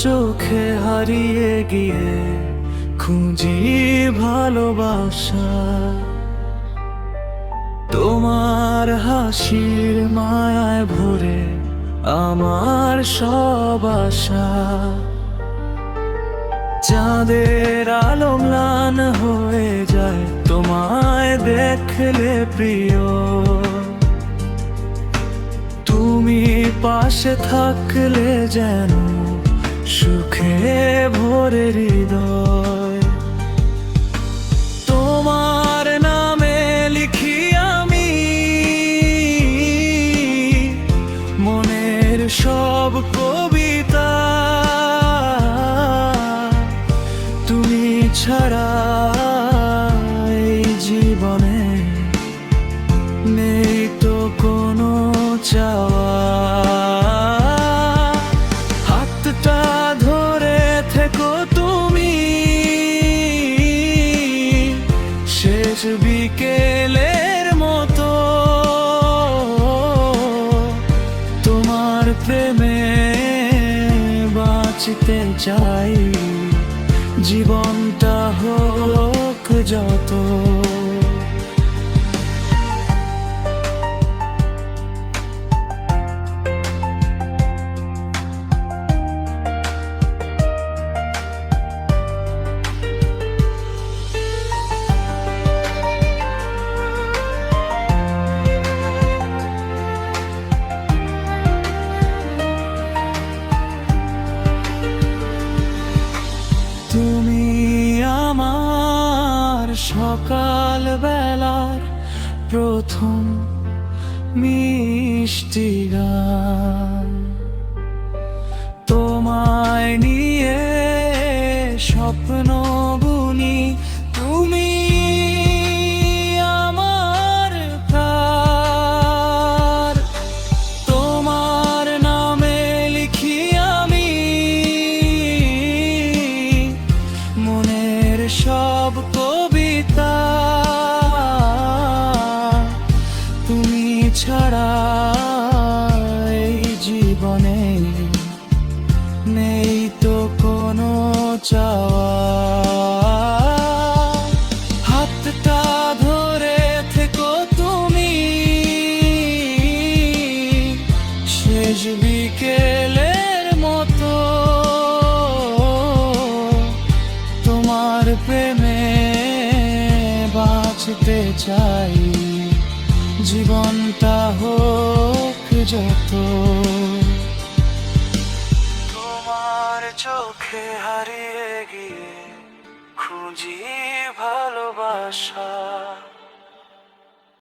চোখে হারিয়ে গিয়ে খুঁজি ভালোবাসা। তোমার হাসির মায়ায় ভরে আমার সব আশা। চাঁদের আলো ম্লান হয়ে যায় তোমায় দেখলে প্রিয়। তুমি পাশে থাকলে যেন সুখে ভরে হৃদয়। তোমার নামে লিখি আমি মনের সব কবিতা। তুমি ছাড়া এই জীবনে নেই তো কোনো চাওয়া। হাতটা ধরে থেকো তুমি শেষ বিকেলের মতো। তোমার প্রেমে বাঁচতে চাই, জীবনটা হোক যত। তুমি আমার সকাল বেলার প্রথম মিষ্টি গান। তোমায় নিয়ে স্বপ্ন বুনি, তুমি আমার প্রাণ। তোমার নামে লিখি আমি মনের সব কবিতা। তুমি ছাড়া এই জীবনে নেই তো কোনো চাওয়া। হাতটা ধরে থেকো তুমি শেষ বিকেলের মতো। তোমার প্রেমে বাঁচতে চাই, জীবনটা হোক যত। তোমার চোখে হারিয়ে গিয়ে খুঁজি ভালোবাসা।